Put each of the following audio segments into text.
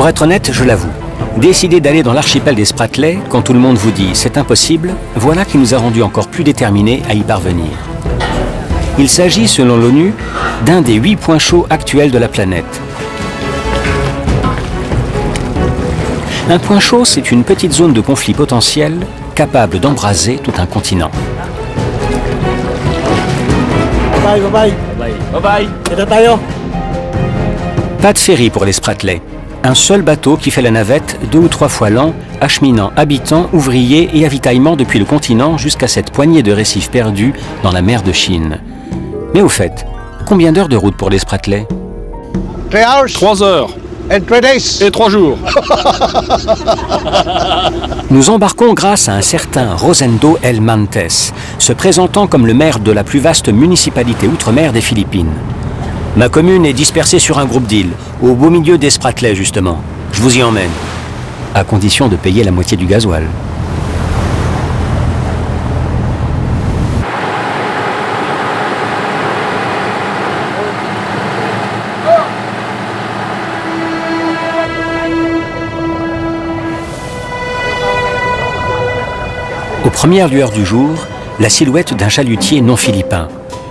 Pour être honnête, je l'avoue, décider d'aller dans l'archipel des Spratleys, quand tout le monde vous dit c'est impossible, voilà qui nous a rendus encore plus déterminés à y parvenir. Il s'agit, selon l'ONU, d'un des 8 points chauds actuels de la planète. Un point chaud, c'est une petite zone de conflit potentiel capable d'embraser tout un continent. Bye bye. Bye bye. Bye. Pas de ferry pour les Spratleys. Un seul bateau qui fait la navette 2 ou 3 fois l'an, acheminant habitants, ouvriers et avitaillements depuis le continent jusqu'à cette poignée de récifs perdus dans la mer de Chine. Mais au fait, combien d'heures de route pour les Spratleys? 3 heures. Et 3 jours. Nous embarquons grâce à un certain Rosendo El Mantes, se présentant comme le maire de la plus vaste municipalité outre-mer des Philippines. Ma commune est dispersée sur un groupe d'îles, au beau milieu des Spratleys justement. Je vous y emmène, à condition de payer la moitié du gasoil. Aux premières lueurs du jour, la silhouette d'un chalutier non philippin,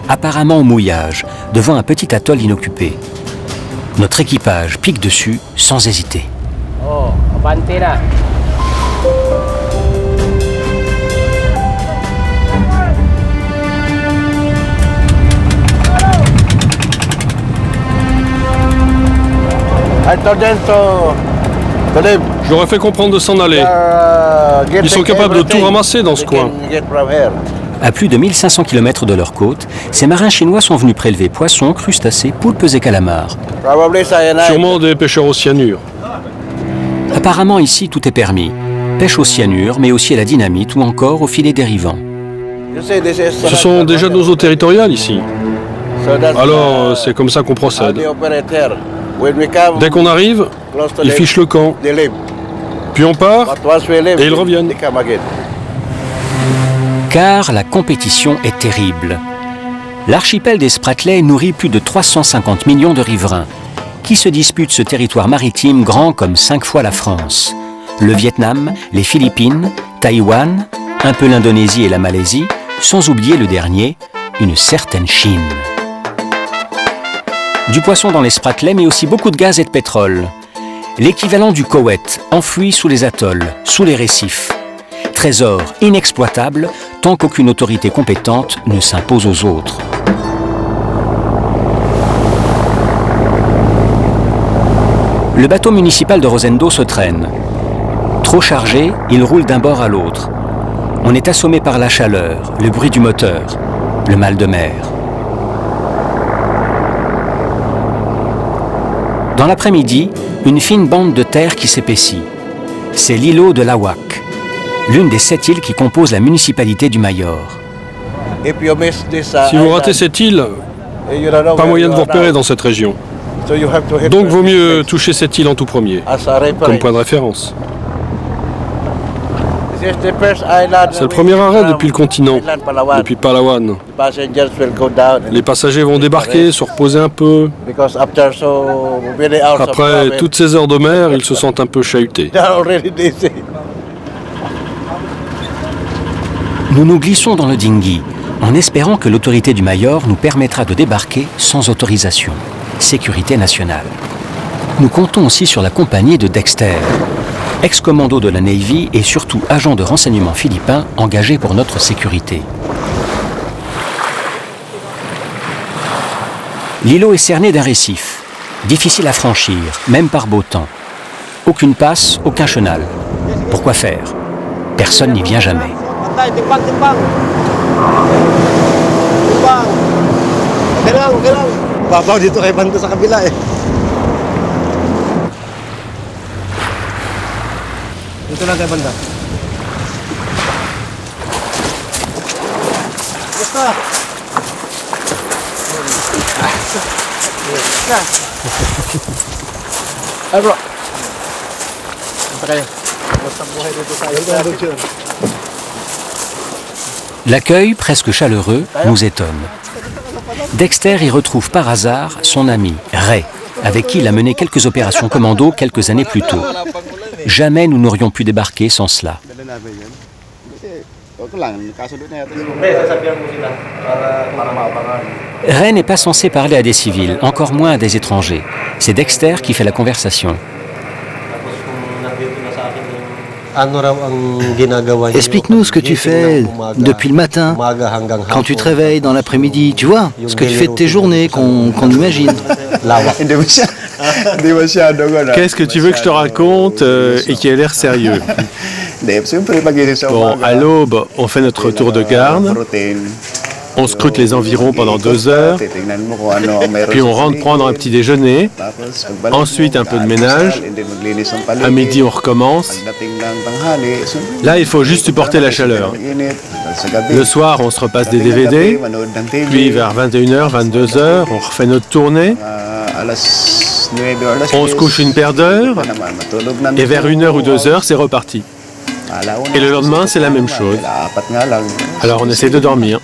apparemment au mouillage, devant un petit atoll inoccupé. Notre équipage pique dessus sans hésiter. Oh, Avantera. J'aurais fait comprendre de s'en aller. Ils sont capables de tout ramasser dans ce coin. À plus de 1500 km de leur côte, ces marins chinois sont venus prélever poissons, crustacés, poulpes et calamars. Sûrement des pêcheurs au cyanure. Apparemment ici tout est permis. Pêche au cyanure, mais aussi à la dynamite ou encore au filet dérivant. Ce sont déjà nos eaux territoriales ici. Alors c'est comme ça qu'on procède. Dès qu'on arrive, ils fichent le camp. Puis on part et ils reviennent. Car la compétition est terrible. L'archipel des Spratleys nourrit plus de 350 millions de riverains, qui se disputent ce territoire maritime grand comme 5 fois la France. Le Vietnam, les Philippines, Taïwan, un peu l'Indonésie et la Malaisie, sans oublier le dernier, une certaine Chine. Du poisson dans les Spratleys, mais aussi beaucoup de gaz et de pétrole. L'équivalent du Koweït, enfoui sous les atolls, sous les récifs. Trésor inexploitable tant qu'aucune autorité compétente ne s'impose aux autres. Le bateau municipal de Rosendo se traîne. Trop chargé, il roule d'un bord à l'autre. On est assommé par la chaleur, le bruit du moteur, le mal de mer. Dans l'après-midi, une fine bande de terre qui s'épaissit. C'est l'îlot de Lawak, l'une des 7 îles qui composent la municipalité du Mayor. Si vous ratez cette île, pas moyen de vous repérer dans cette région. Donc vaut mieux toucher cette île en tout premier, comme point de référence. C'est le premier arrêt depuis le continent, depuis Palawan. Les passagers vont débarquer, se reposer un peu. Après toutes ces heures de mer, ils se sentent un peu chahutés. Nous nous glissons dans le dinghy, en espérant que l'autorité du Mayor nous permettra de débarquer sans autorisation. Sécurité nationale. Nous comptons aussi sur la compagnie de Dexter, ex-commando de la Navy et surtout agent de renseignement philippin engagé pour notre sécurité. L'îlot est cerné d'un récif, difficile à franchir, même par beau temps. Aucune passe, aucun chenal. Pourquoi faire? Personne n'y vient jamais. Babaw dito kay banda sa kabila eh. Dito lang kay banda. Basta. Ay bro. Basta kayo. Basta buhay dito tayo. L'accueil, presque chaleureux, nous étonne. Dexter y retrouve par hasard son ami, Ray, avec qui il a mené quelques opérations commando quelques années plus tôt. Jamais nous n'aurions pu débarquer sans cela. Ray n'est pas censé parler à des civils, encore moins à des étrangers. C'est Dexter qui fait la conversation. Explique-nous ce que tu fais depuis le matin, quand tu te réveilles dans l'après-midi, tu vois, ce que tu fais de tes journées, qu'on imagine. Qu'est-ce que tu veux que je te raconte et qui a l'air sérieux? Bon, à l'aube, on fait notre tour de garde. On scrute les environs pendant 2 heures, puis on rentre prendre un petit déjeuner, ensuite un peu de ménage, à midi on recommence. Là il faut juste supporter la chaleur. Le soir on se repasse des DVD, puis vers 21h, 22h on refait notre tournée, on se couche une paire d'heures, et vers 1h ou 2h c'est reparti. Et le lendemain, c'est la même chose. Alors on essaie de dormir.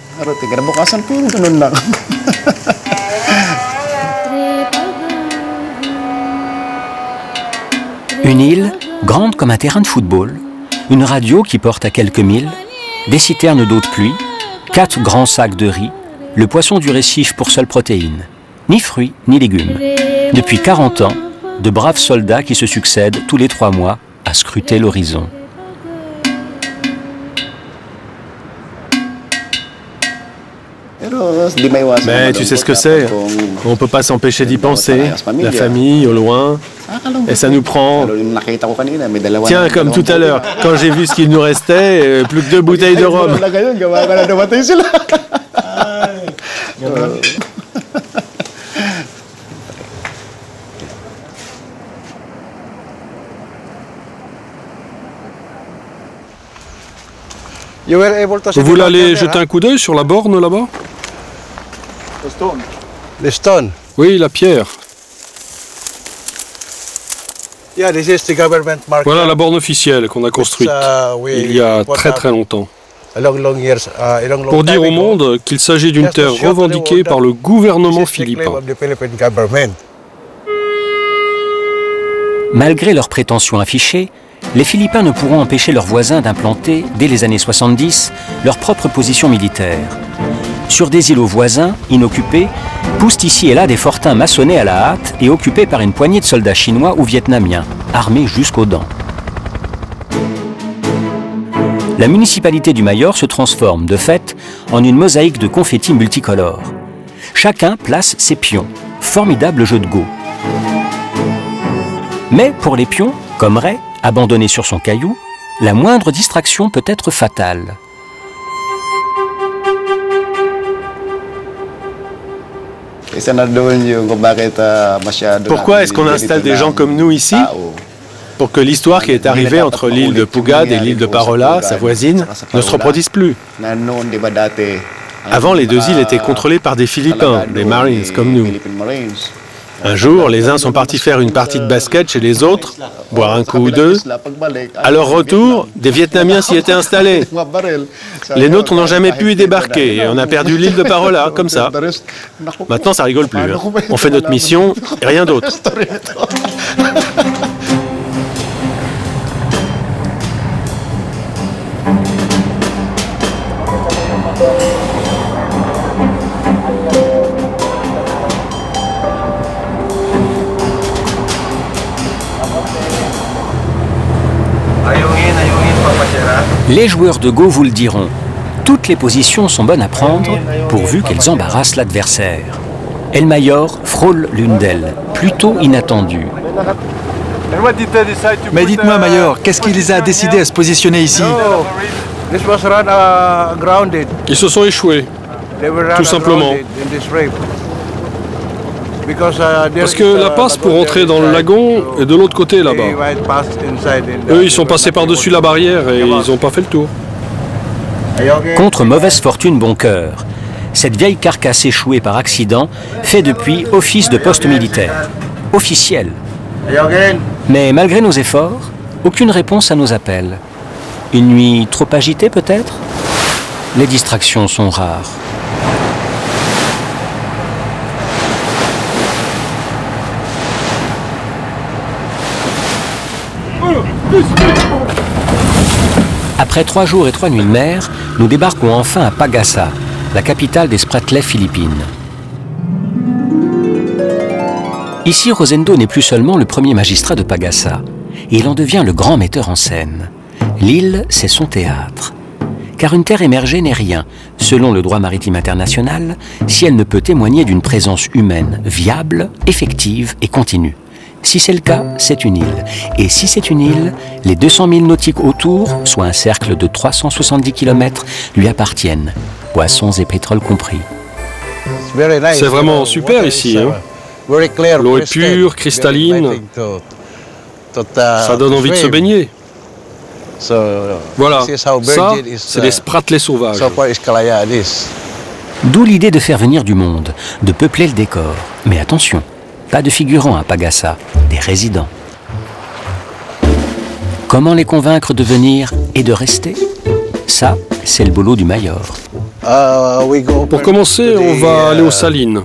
Une île, grande comme un terrain de football, une radio qui porte à quelques milles, des citernes d'eau de pluie, 4 grands sacs de riz, le poisson du récif pour seule protéine. Ni fruits, ni légumes. Depuis 40 ans, de braves soldats qui se succèdent tous les 3 mois à scruter l'horizon. Mais tu sais ce que c'est, on ne peut pas s'empêcher d'y penser, la famille au loin, et ça nous prend... Tiens, comme tout à l'heure, quand j'ai vu ce qu'il nous restait, plus que 2 bouteilles de rhum. Vous voulez aller jeter un coup d'œil sur la borne là-bas? The stone. Oui, la pierre. Yeah, this is the government marker. Voilà la borne officielle qu'on a construite il y a très longtemps. Pour dire au monde qu'il s'agit d'une terre revendiquée par le gouvernement philippin. Malgré leurs prétentions affichées, les Philippins ne pourront empêcher leurs voisins d'implanter, dès les années 70, leur propre position militaire. Sur des îlots voisins, inoccupés, poussent ici et là des fortins maçonnés à la hâte et occupés par une poignée de soldats chinois ou vietnamiens, armés jusqu'aux dents. La municipalité du Mayor se transforme, de fait, en une mosaïque de confettis multicolores. Chacun place ses pions, formidable jeu de go. Mais pour les pions, comme Ray, abandonné sur son caillou, la moindre distraction peut être fatale. Pourquoi est-ce qu'on installe des gens comme nous ici? Pour que l'histoire qui est arrivée entre l'île de Pugat et l'île de Parola, sa voisine, ne se reproduise plus. Avant, les 2 îles étaient contrôlées par des Philippins, des Marines comme nous. Un jour, les uns sont partis faire une partie de basket chez les autres, boire un coup ou 2. À leur retour, des Vietnamiens s'y étaient installés. Les nôtres n'ont jamais pu y débarquer et on a perdu l'île de Parola, comme ça. Maintenant, ça rigole plus. Hein. On fait notre mission et rien d'autre. Les joueurs de Go vous le diront, toutes les positions sont bonnes à prendre pourvu qu'elles embarrassent l'adversaire. El Mayor frôle l'une d'elles, plutôt inattendue. Mais dites-moi, Mayor, qu'est-ce qui les a décidés à se positionner ici? Ils se sont échoués, tout simplement. Parce que la passe pour entrer dans le lagon est de l'autre côté là-bas. Eux, ils sont passés par-dessus la barrière et ils n'ont pas fait le tour. Contre mauvaise fortune, bon cœur. Cette vieille carcasse échouée par accident fait depuis office de poste militaire. Officiel. Mais malgré nos efforts, aucune réponse à nos appels. Une nuit trop agitée peut-être? Les distractions sont rares. Après 3 jours et 3 nuits de mer, nous débarquons enfin à Pagasa, la capitale des Spratleys philippines. Ici, Rosendo n'est plus seulement le premier magistrat de Pagasa, il en devient le grand metteur en scène. L'île, c'est son théâtre. Car une terre émergée n'est rien, selon le droit maritime international, si elle ne peut témoigner d'une présence humaine viable, effective et continue. Si c'est le cas, c'est une île. Et si c'est une île, les 200 000 nautiques autour, soit un cercle de 370 km, lui appartiennent, poissons et pétrole compris. C'est vraiment super ici. Hein. L'eau est pure, cristalline. Ça donne envie de se baigner. Voilà, ça, c'est des Spratleys sauvages. D'où l'idée de faire venir du monde, de peupler le décor. Mais attention, pas de figurants à Pagasa, des résidents. Comment les convaincre de venir et de rester? Ça, c'est le boulot du Mayor. Pour commencer, on va aller aux Salines,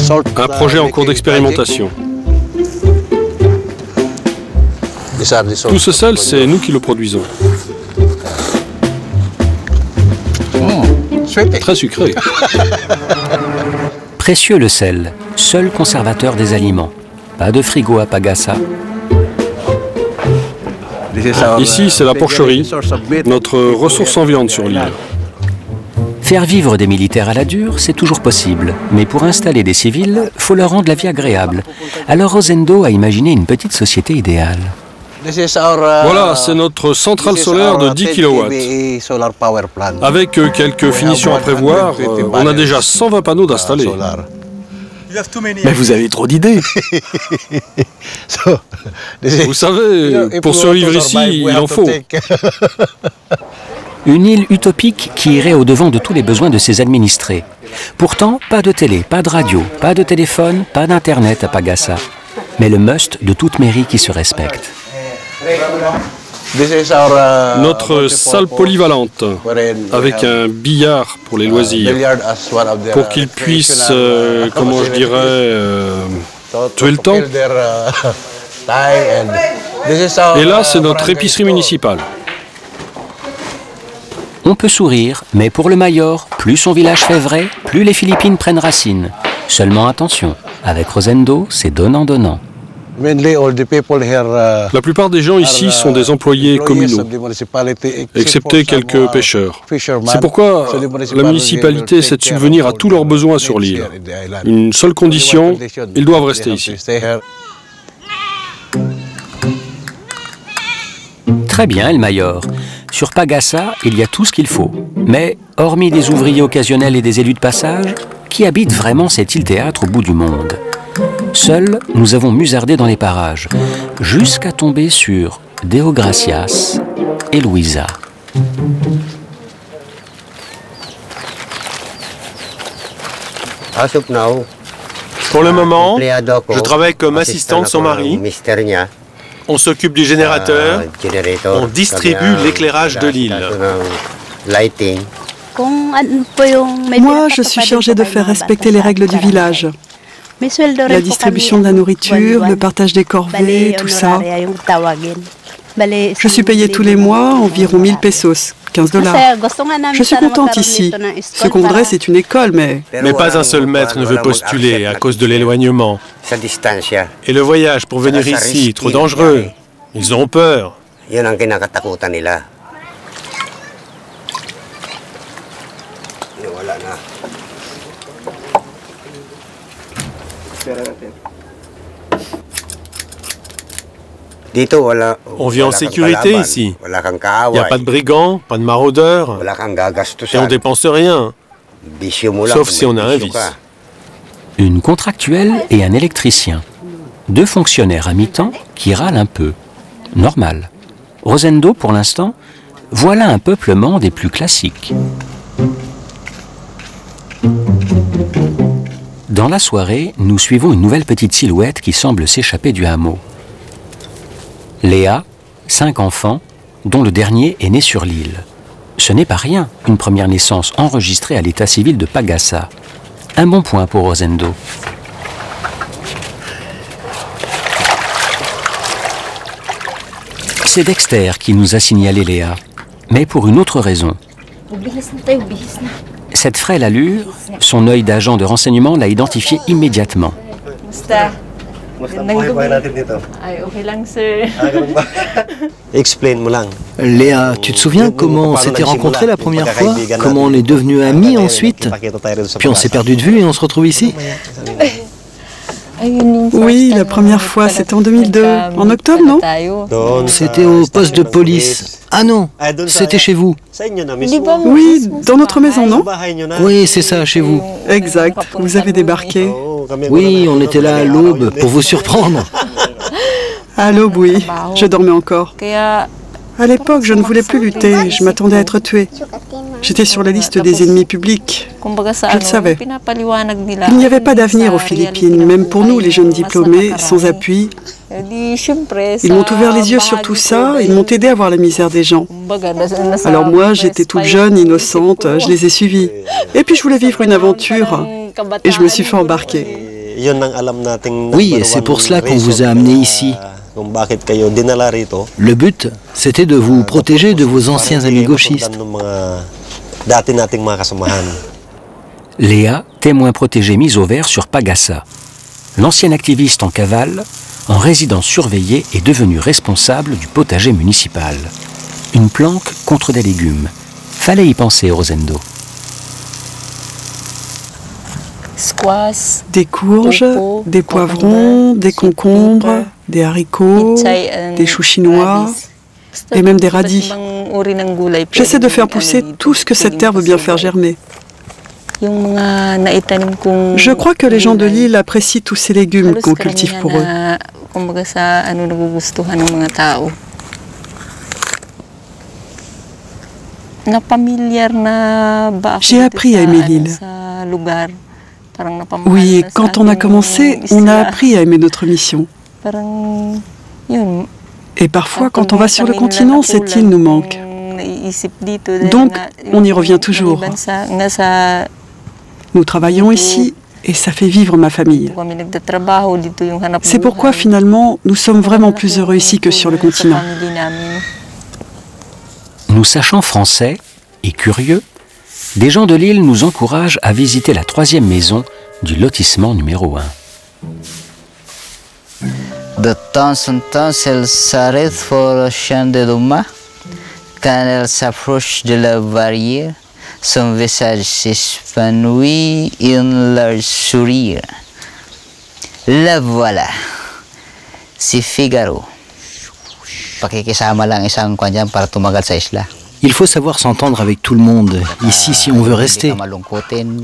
un projet en cours d'expérimentation. Tout ce sel, c'est nous qui le produisons. Très sucré. Précieux le sel, seul conservateur des aliments. Pas de frigo à Pagasa. Ici, c'est la porcherie, notre ressource en viande sur l'île. Faire vivre des militaires à la dure, c'est toujours possible. Mais pour installer des civils, faut leur rendre la vie agréable. Alors Rosendo a imaginé une petite société idéale. Voilà, c'est notre centrale solaire de 10 kW. Avec quelques finitions à prévoir, on a déjà 120 panneaux d'installer. Mais vous avez trop d'idées. Vous savez, pour survivre ici, il en faut. Une île utopique qui irait au-devant de tous les besoins de ses administrés. Pourtant, pas de télé, pas de radio, pas de téléphone, pas d'internet à Pagasa. Mais le must de toute mairie qui se respecte. Notre salle polyvalente, avec un billard pour les loisirs, pour qu'ils puissent, comment je dirais, tuer le temps. Et là, c'est notre épicerie municipale. On peut sourire, mais pour le Mayor, plus son village fait vrai, plus les Philippines prennent racine. Seulement attention, avec Rosendo, c'est donnant-donnant. La plupart des gens ici sont des employés communaux, excepté quelques pêcheurs. C'est pourquoi la municipalité essaie de subvenir à tous leurs besoins sur l'île. Une seule condition, ils doivent rester ici. Très bien, El Mayor. Sur Pagasa, il y a tout ce qu'il faut. Mais, hormis des ouvriers occasionnels et des élus de passage, qui habitent vraiment cette île-théâtre au bout du monde? Seuls, nous avons musardé dans les parages, jusqu'à tomber sur Deo Gracias et Louisa. Pour le moment, je travaille comme assistant de son mari. On s'occupe du générateur, on distribue l'éclairage de l'île. Moi, je suis chargée de faire respecter les règles du village. La distribution de la nourriture, le partage des corvées, tout ça. Je suis payée tous les mois environ 1000 pesos, 15 $. Je suis contente ici. Ce qu'on voudrait, c'est une école, mais... Mais pas un seul maître ne veut postuler à cause de l'éloignement. Et le voyage pour venir ici, trop dangereux. Ils ont peur. On vit en sécurité ici. Il n'y a pas de brigands, pas de maraudeurs. Et on ne dépense rien. Sauf si on a un vice. Une contractuelle et un électricien. 2 fonctionnaires à mi-temps qui râlent un peu. Normal. Rosendo, pour l'instant, voilà un peuplement des plus classiques. Dans la soirée, nous suivons une nouvelle petite silhouette qui semble s'échapper du hameau. Léa, 5 enfants, dont le dernier est né sur l'île. Ce n'est pas rien, une première naissance enregistrée à l'état civil de Pagasa. Un bon point pour Rosendo. C'est Dexter qui nous a signalé Léa, mais pour une autre raison. Cette frêle allure, son œil d'agent de renseignement l'a identifiée immédiatement. Léa, tu te souviens comment on s'était rencontrés la première fois? Comment on est devenus amis ensuite? Puis on s'est perdu de vue et on se retrouve ici? Oui, la première fois, c'était en 2002. En octobre, non? C'était au poste de police. Ah non, c'était chez vous. Oui, dans notre maison, non? Oui, c'est ça, chez vous. Exact, vous avez débarqué. Oui, on était là à l'aube pour vous surprendre. À l'aube, oui, je dormais encore. À l'époque, je ne voulais plus lutter, je m'attendais à être tué. J'étais sur la liste des ennemis publics. Je le savais. Il n'y avait pas d'avenir aux Philippines, même pour nous, les jeunes diplômés, sans appui. Ils m'ont ouvert les yeux sur tout ça, ils m'ont aidé à voir la misère des gens. Alors moi, j'étais toute jeune, innocente, je les ai suivis. Et puis je voulais vivre une aventure, et je me suis fait embarquer. Oui, et c'est pour cela qu'on vous a amené ici. Le but, c'était de vous protéger de vos anciens amis gauchistes. Léa, témoin protégé mise au vert sur Pagasa. L'ancienne activiste en cavale, en résidence surveillée, est devenue responsable du potager municipal. Une planque contre des légumes. Fallait y penser, Rosendo. Des courges, des poivrons, des concombres, des haricots, des choux chinois et même des radis. J'essaie de faire pousser tout ce que cette terre veut bien faire germer. Je crois que les gens de l'île apprécient tous ces légumes qu'on cultive pour eux. J'ai appris à aimer l'île. Oui, et quand on a commencé, on a appris à aimer notre mission. Et parfois, quand on va sur le continent, cette île nous manque. Donc, on y revient toujours. Nous travaillons ici et ça fait vivre ma famille. C'est pourquoi, finalement, nous sommes vraiment plus heureux ici que sur le continent. Nous sachant français et curieux, des gens de l'île nous encouragent à visiter la 3e maison du lotissement numéro 1. De temps en temps, elle s'arrête pour le chien de Duma. Quand elle s'approche de la barrière, son visage s'épanouit en large sourire. La voilà. Si Figaro. Pakikisama lang isang kwan dyan para tumagal sa isla. Il faut savoir s'entendre avec tout le monde, ici si on veut rester.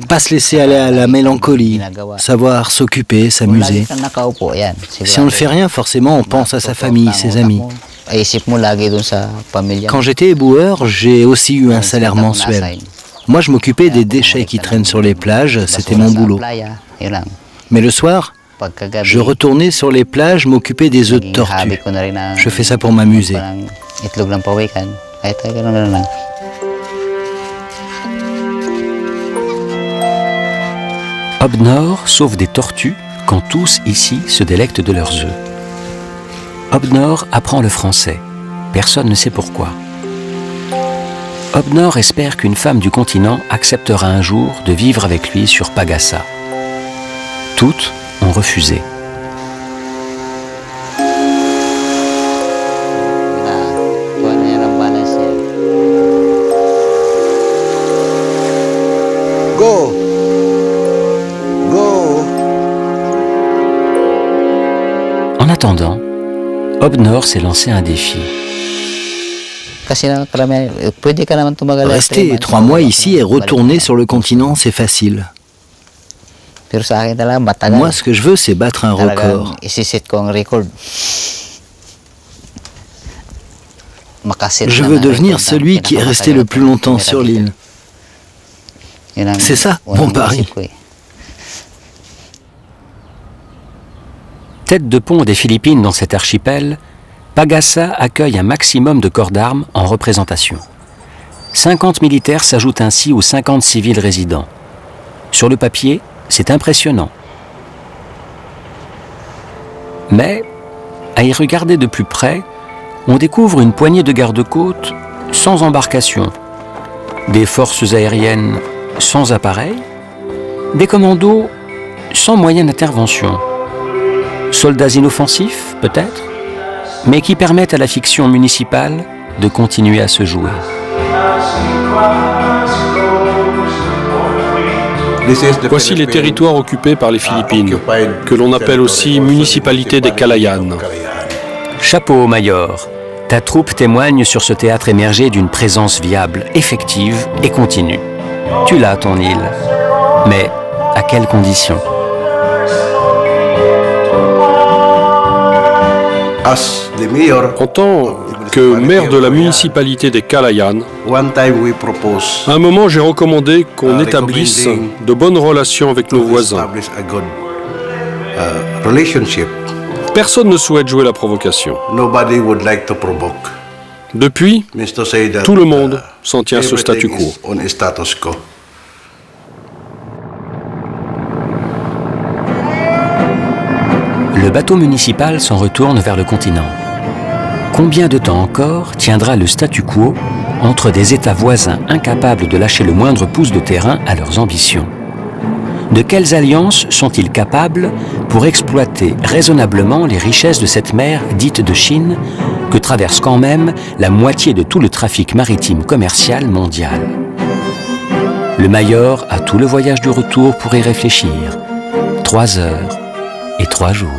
Pas se laisser aller à la mélancolie, savoir s'occuper, s'amuser. Si on ne fait rien, forcément on pense à sa famille, ses amis. Quand j'étais éboueur, j'ai aussi eu un salaire mensuel. Moi je m'occupais des déchets qui traînent sur les plages, c'était mon boulot. Mais le soir, je retournais sur les plages m'occuper des œufs de tortue. Je fais ça pour m'amuser. Obnor sauve des tortues quand tous ici se délectent de leurs œufs. Obnor apprend le français. Personne ne sait pourquoi. Obnor espère qu'une femme du continent acceptera un jour de vivre avec lui sur Pagasa. Toutes ont refusé. En attendant, Obnor s'est lancé un défi. Rester 3 mois ici et retourner sur le continent, c'est facile. Moi, ce que je veux, c'est battre un record. Je veux devenir celui qui est resté le plus longtemps sur l'île. C'est ça, mon pari. Tête de pont des Philippines dans cet archipel, Pagasa accueille un maximum de corps d'armes en représentation. 50 militaires s'ajoutent ainsi aux 50 civils résidents. Sur le papier, c'est impressionnant. Mais, à y regarder de plus près, on découvre une poignée de garde-côtes sans embarcation, des forces aériennes sans appareil, des commandos sans moyen d'intervention, soldats inoffensifs peut-être, mais qui permettent à la fiction municipale de continuer à se jouer. Voici les territoires occupés par les Philippines, que l'on appelle aussi municipalité des Kalayaan. Chapeau au Mayor, ta troupe témoigne sur ce théâtre émergé d'une présence viable, effective et continue. Tu l'as, ton île, mais à quelles conditions? En tant que maire de la municipalité des Kalayaan, à un moment j'ai recommandé qu'on établisse de bonnes relations avec nos voisins. Personne ne souhaite jouer la provocation. Depuis, tout le monde s'en tient à ce statu quo. Le bateau municipal s'en retourne vers le continent. Combien de temps encore tiendra le statu quo entre des États voisins incapables de lâcher le moindre pouce de terrain à leurs ambitions? De quelles alliances sont-ils capables pour exploiter raisonnablement les richesses de cette mer dite de Chine, que traverse quand même la moitié de tout le trafic maritime commercial mondial? Le Mayor a tout le voyage du retour pour y réfléchir. 3 heures et 3 jours.